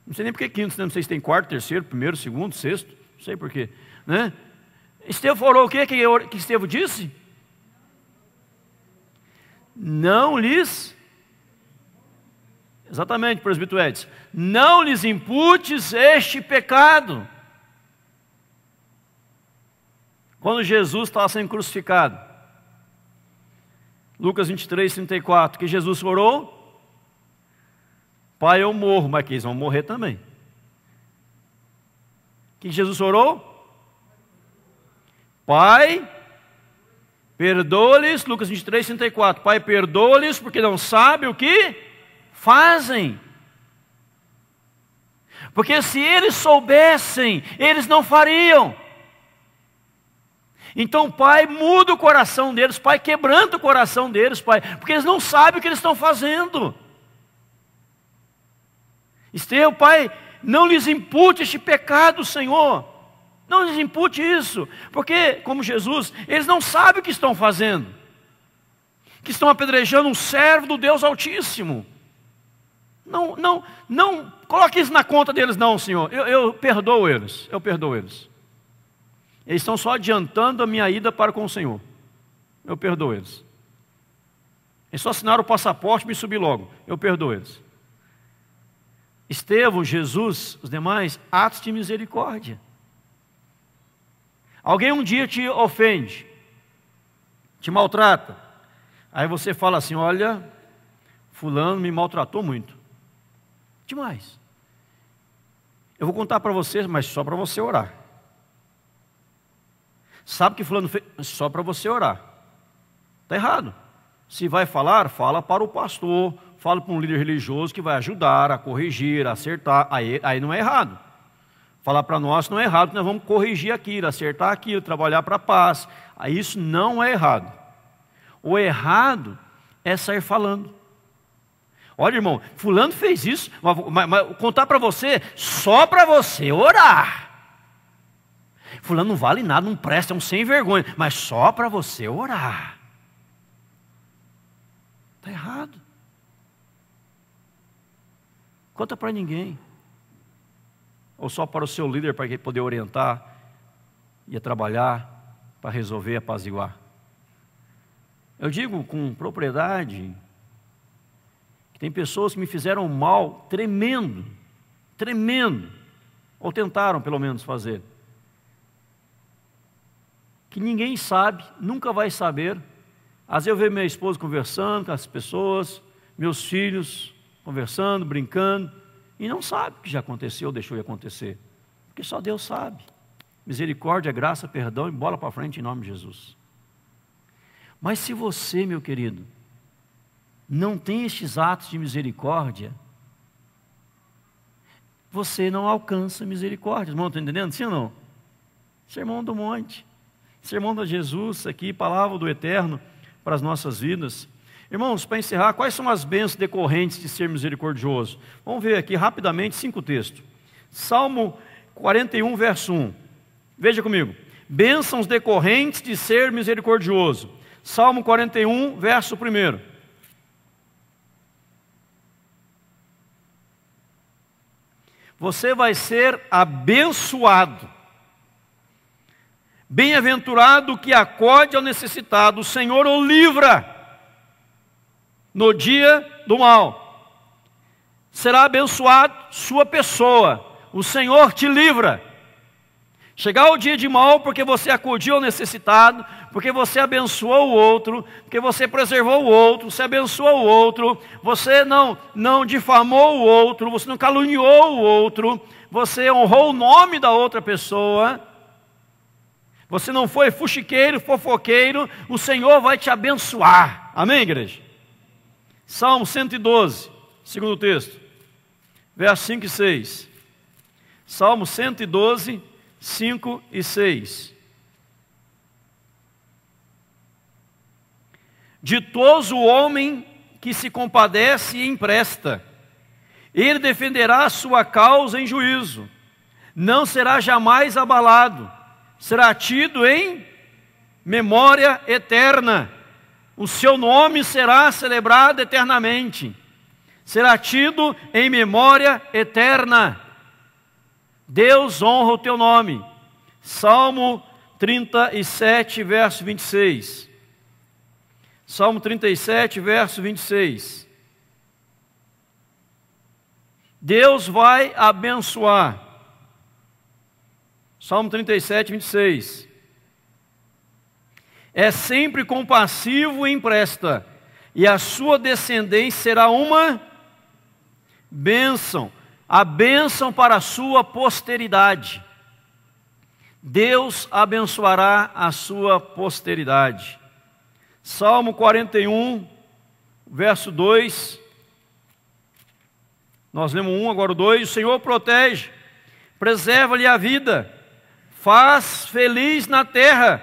Não sei nem por que quintos, né? Não sei se tem quarto, terceiro, primeiro, segundo, sexto, não sei por quê, né? Estevão orou o quê? Que Estevão disse? Não lhes, exatamente, presbítero Edson, não lhes imputes este pecado. Quando Jesus estava sendo crucificado, Lucas 23:34, que Jesus orou: Pai, eu morro, mas que eles vão morrer também. Que Jesus orou? Pai, perdoa-lhes, Lucas 23:34, Pai, perdoa-lhes porque não sabem o que fazem. Porque se eles soubessem, eles não fariam. Então, Pai, muda o coração deles, Pai, quebranta o coração deles, Pai, porque eles não sabem o que eles estão fazendo. Estevão, Pai, não lhes impute este pecado, Senhor. Não lhes impute isso, porque, como Jesus, eles não sabem o que estão fazendo, que estão apedrejando um servo do Deus Altíssimo. Não coloque isso na conta deles não, Senhor. Eu perdoo eles, Eles estão só adiantando a minha ida para com o Senhor. Eu perdoo eles. Eles só assinaram o passaporte e me subir logo. Eu perdoo eles. Estevão, Jesus, os demais, atos de misericórdia. Alguém um dia te ofende, te maltrata, aí você fala assim: olha, fulano me maltratou muito, demais. Eu vou contar para vocês, mas só para você orar. Sabe o que fulano fez? Só para você orar. Está errado. Se vai falar, fala para o pastor, fala para um líder religioso que vai ajudar a corrigir, a acertar, aí não é errado. Falar para nós não é errado, nós vamos corrigir aquilo, acertar aquilo, trabalhar para a paz. Aí isso não é errado. O errado é sair falando. Olha, irmão, fulano fez isso, mas contar para você, só para você orar. Fulano não vale nada, não presta, é um sem vergonha, mas só para você orar. Está errado. Conta para ninguém. Ou só para o seu líder, para ele poder orientar e trabalhar para resolver, apaziguar. Eu digo com propriedade que tem pessoas que me fizeram mal tremendo, ou tentaram pelo menos fazer, que ninguém sabe, nunca vai saber. Às vezes eu vejo minha esposa conversando com as pessoas, meus filhos conversando, brincando, e não sabe o que já aconteceu ou deixou de acontecer, porque só Deus sabe. Misericórdia, graça, perdão e bola para frente em nome de Jesus. Mas se você, meu querido, não tem estes atos de misericórdia, você não alcança misericórdia. Irmão, estão entendendo? Sim ou não? Sermão do monte, sermão de Jesus aqui, palavra do eterno para as nossas vidas. Irmãos, para encerrar, quais são as bênçãos decorrentes de ser misericordioso? Vamos ver aqui rapidamente 5 textos. Salmo 41, verso 1. Veja comigo. Bênçãos decorrentes de ser misericordioso. Salmo 41, verso 1. Você vai ser abençoado. Bem-aventurado o que acode ao necessitado, o Senhor o livra no dia do mal. Será abençoado sua pessoa, o Senhor te livra. Chegar o dia de mal porque você acudiu ao necessitado, porque você abençoou o outro, porque você preservou o outro, você abençoou o outro, você não difamou o outro, você não caluniou o outro, você honrou o nome da outra pessoa, você não foi fuxiqueiro, fofoqueiro, o Senhor vai te abençoar. Amém, igreja? Salmo 112, segundo texto, verso 5 e 6. Salmo 112, 5 e 6. Ditoso o homem que se compadece e empresta, ele defenderá a sua causa em juízo, não será jamais abalado, será tido em memória eterna, o seu nome será celebrado eternamente, será tido em memória eterna. Deus honra o teu nome. Salmo 37, verso 26. Salmo 37, verso 26. Deus vai abençoar. Salmo 37, 26. É sempre compassivo e empresta, e a sua descendência será uma bênção. A bênção para a sua posteridade. Deus abençoará a sua posteridade. Salmo 41, verso 2. Nós lemos 1, agora o 2. O Senhor protege, preserva-lhe a vida, faz feliz na terra,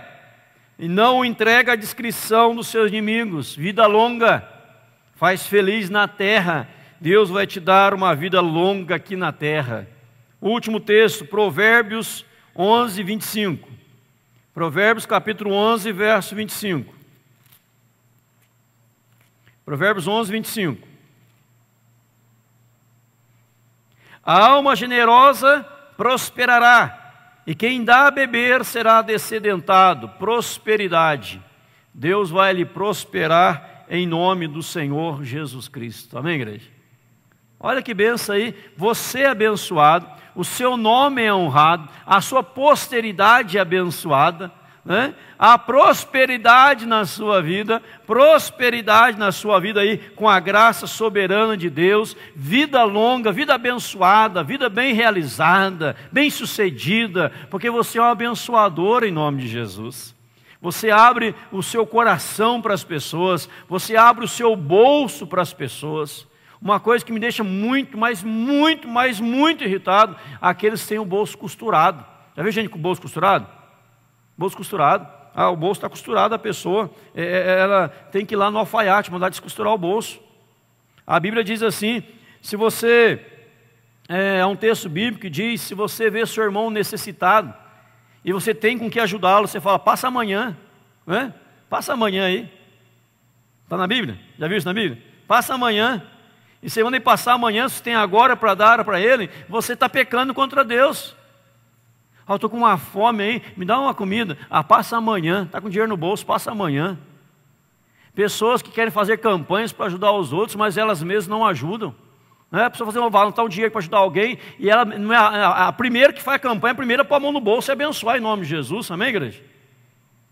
e não o entrega à discrição dos seus inimigos. Vida longa, faz feliz na terra. Deus vai te dar uma vida longa aqui na terra. O último texto, Provérbios 11, 25. Provérbios capítulo 11, verso 25. Provérbios 11, 25. A alma generosa prosperará, e quem dá a beber será descedentado. Prosperidade. Deus vai lhe prosperar em nome do Senhor Jesus Cristo. Amém, igreja? Olha que bênção aí, você é abençoado, o seu nome é honrado, a sua posteridade é abençoada, né? A prosperidade na sua vida aí, com a graça soberana de Deus, vida longa, vida abençoada, vida bem realizada, bem sucedida, porque você é um abençoador em nome de Jesus. Você abre o seu coração para as pessoas, você abre o seu bolso para as pessoas. Uma coisa que me deixa muito irritado, aqueles que têm o bolso costurado. Já viu gente com o bolso costurado? Bolso costurado. Ah, o bolso está costurado, a pessoa, ela tem que ir lá no alfaiate, mandar descosturar o bolso. A Bíblia diz assim, se você, é um texto bíblico que diz, se você vê seu irmão necessitado, e você tem com que ajudá-lo, você fala, passa amanhã, né? Passa amanhã aí. Está na Bíblia? Já viu isso na Bíblia? Passa amanhã. E você manda ele passar amanhã, se tem agora para dar para ele, você está pecando contra Deus. Eu estou com uma fome aí, me dá uma comida. Ah, passa amanhã, está com dinheiro no bolso, passa amanhã. Pessoas que querem fazer campanhas para ajudar os outros, mas elas mesmas não ajudam. A pessoa fazer levantar um dinheiro para ajudar alguém, e ela não é a primeira que faz a campanha, a primeira põe a mão no bolso e abençoar em nome de Jesus. Amém, igreja?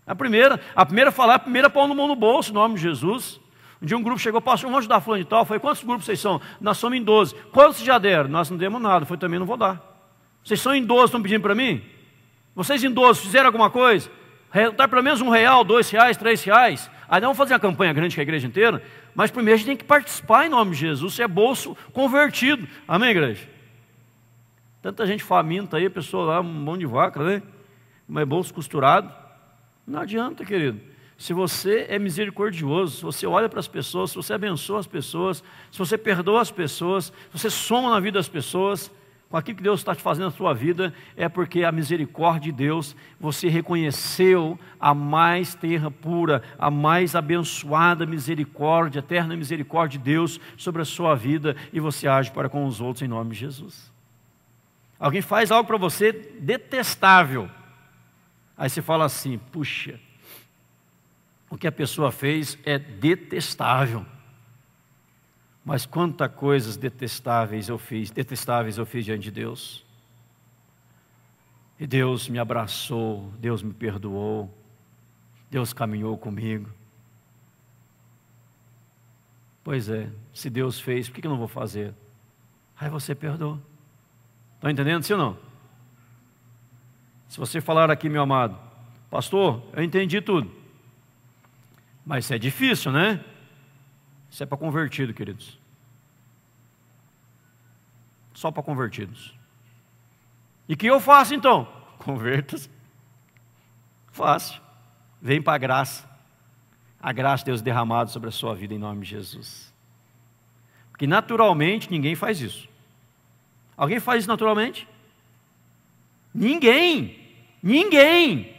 A primeira falar, a primeira pôr no mão no bolso, em nome de Jesus. Um dia um grupo chegou, pastor, vamos ajudar fulano e tal. Eu falei, quantos grupos vocês são? Nós somos em 12. Quantos já deram? Nós não demos nada. Eu falei, também não vou dar. Vocês são em 12, estão pedindo para mim? Vocês em 12 fizeram alguma coisa? Dá pelo menos R$1, R$2, R$3. Aí não vamos fazer uma campanha grande com a igreja inteira, mas primeiro a gente tem que participar em nome de Jesus. Isso é bolso convertido. Amém, igreja? Tanta gente faminta aí, pessoa lá, um mão de vaca, né? Mas bolso costurado. Não adianta, querido. Se você é misericordioso, se você olha para as pessoas, se você abençoa as pessoas, se você perdoa as pessoas, se você soma na vida das pessoas, com aquilo que Deus está te fazendo na sua vida, é porque a misericórdia de Deus, você reconheceu a mais terra pura, a mais abençoada misericórdia, eterna misericórdia de Deus sobre a sua vida, e você age para com os outros em nome de Jesus. Alguém faz algo para você detestável, aí você fala assim, puxa, o que a pessoa fez é detestável, mas quantas coisas detestáveis eu fiz diante de Deus. E Deus me abraçou, Deus me perdoou, Deus caminhou comigo. Pois é, se Deus fez, por que eu não vou fazer? Aí você perdoa. Estão entendendo, sim ou não? Se você falar aqui, meu amado, pastor, eu entendi tudo. Mas isso é difícil, né? Isso é para convertido, queridos. Só para convertidos. E o que eu faço então? Converta-se. Fácil. Vem para a graça. A graça de Deus derramada sobre a sua vida em nome de Jesus. Porque naturalmente ninguém faz isso. Alguém faz isso naturalmente? Ninguém. Ninguém.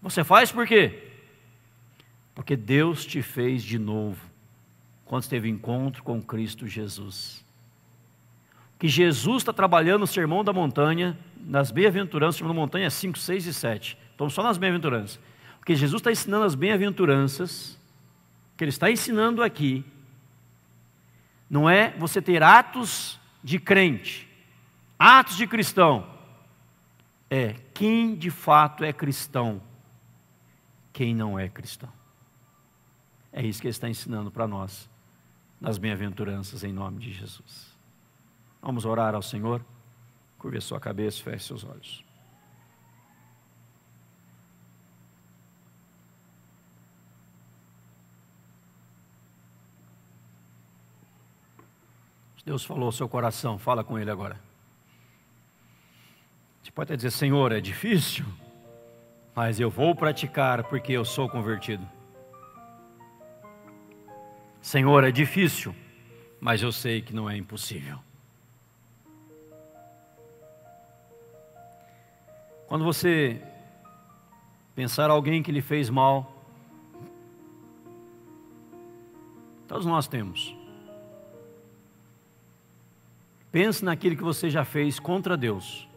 Você faz por quê? Porque Deus te fez de novo, quando teve encontro com Cristo Jesus. Que Jesus está trabalhando no Sermão da Montanha, nas bem-aventuranças, o Sermão da Montanha é 5, 6 e 7. Então só nas bem-aventuranças. Porque Jesus está ensinando as bem-aventuranças, que Ele está ensinando aqui, não é você ter atos de crente, atos de cristão. É quem de fato é cristão, quem não é cristão. É isso que Ele está ensinando para nós, nas bem-aventuranças, em nome de Jesus. Vamos orar ao Senhor? Curve a sua cabeça, feche seus olhos. Se Deus falou ao seu coração, fala com Ele agora. Você pode até dizer, Senhor, é difícil, mas eu vou praticar porque eu sou convertido. Senhor, é difícil, mas eu sei que não é impossível. Quando você pensar alguém que lhe fez mal, todos nós temos. Pense naquilo que você já fez contra Deus.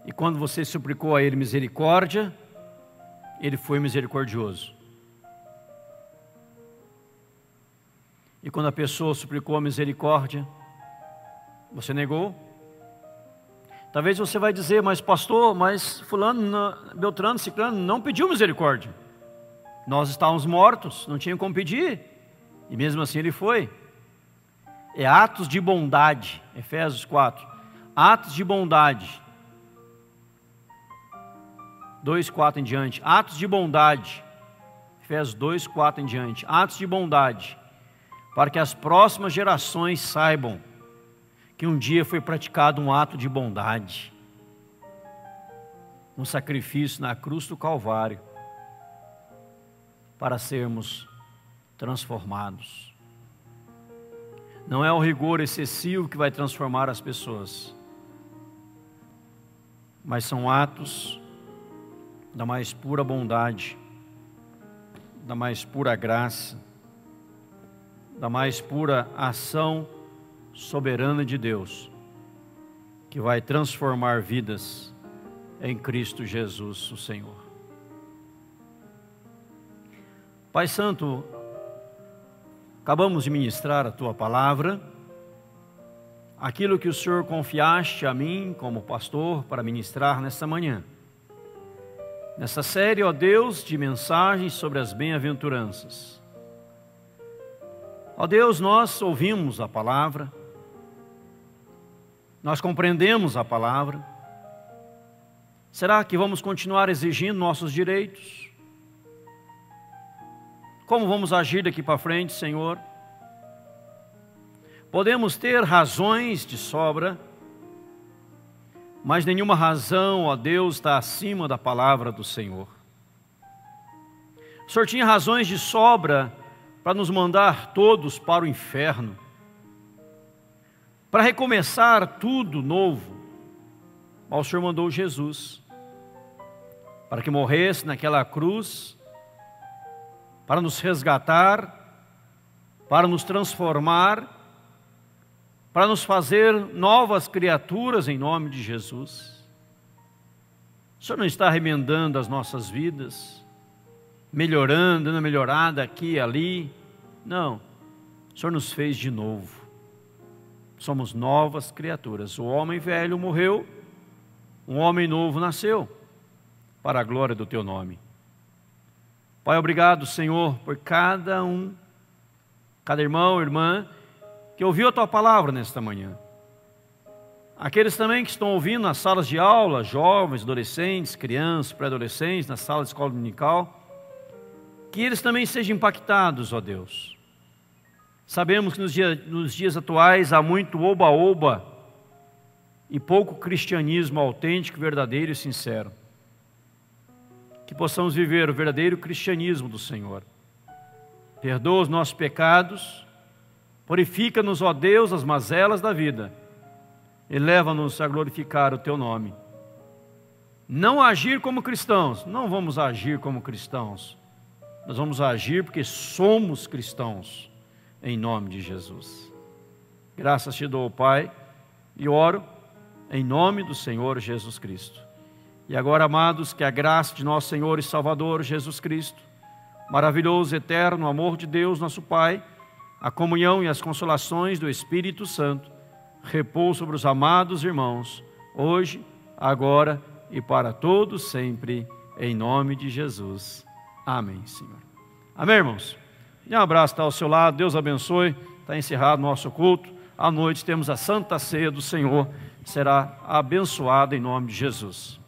E quando você suplicou a Ele misericórdia, Ele foi misericordioso. E quando a pessoa suplicou a misericórdia, você negou? Talvez você vai dizer, mas pastor, mas fulano, Beltrano, Ciclano não pediu misericórdia. Nós estávamos mortos, não tinha como pedir. E mesmo assim ele foi. É atos de bondade, Efésios 4. Atos de bondade. 2, 4 em diante. Atos de bondade. Efésios 2, 4 em diante. Atos de bondade. Para que as próximas gerações saibam que um dia foi praticado um ato de bondade, um sacrifício na cruz do Calvário, para sermos transformados. Não é o rigor excessivo que vai transformar as pessoas, mas são atos da mais pura bondade, da mais pura graça, da mais pura ação soberana de Deus, que vai transformar vidas em Cristo Jesus, o Senhor. Pai Santo, acabamos de ministrar a Tua palavra, aquilo que o Senhor confiaste a mim como pastor para ministrar nesta manhã. nessa série, ó Deus, de mensagens sobre as bem-aventuranças. Ó Deus, nós ouvimos a palavra, nós compreendemos a palavra. Será que vamos continuar exigindo nossos direitos? Como vamos agir daqui para frente, Senhor? Podemos ter razões de sobra, mas nenhuma razão, ó Deus, está acima da palavra do Senhor. O Senhor tinha razões de sobra para nos mandar todos para o inferno, para recomeçar tudo novo. Mas o Senhor mandou Jesus para que morresse naquela cruz, para nos resgatar, para nos transformar, para nos fazer novas criaturas em nome de Jesus. O Senhor não está remendando as nossas vidas, melhorando, dando uma melhorada aqui e ali. Não, o Senhor nos fez de novo. Somos novas criaturas. O homem velho morreu, um homem novo nasceu, para a glória do Teu nome. Pai, obrigado, Senhor, por cada irmão, irmã, que ouviu a Tua palavra nesta manhã. Aqueles também que estão ouvindo nas salas de aula, jovens, adolescentes, crianças, pré-adolescentes, na sala de escola dominical, que eles também sejam impactados, ó Deus. Sabemos que nos dias atuais há muito oba-oba e pouco cristianismo autêntico, verdadeiro e sincero. Que possamos viver o verdadeiro cristianismo do Senhor. Perdoa os nossos pecados, purifica-nos, ó Deus, as mazelas da vida e leva-nos a glorificar o Teu nome. Não agir como cristãos, não vamos agir como cristãos, nós vamos agir porque somos cristãos, em nome de Jesus. Graças Te dou, Pai, e oro em nome do Senhor Jesus Cristo. E agora, amados, que a graça de nosso Senhor e Salvador Jesus Cristo, maravilhoso, eterno amor de Deus, nosso Pai, a comunhão e as consolações do Espírito Santo, repousem sobre os amados irmãos, hoje, agora e para todos sempre, em nome de Jesus. Amém, Senhor. Amém, irmãos? Um abraço está ao seu lado, Deus abençoe. Está encerrado o nosso culto. À noite temos a Santa Ceia do Senhor, será abençoada em nome de Jesus.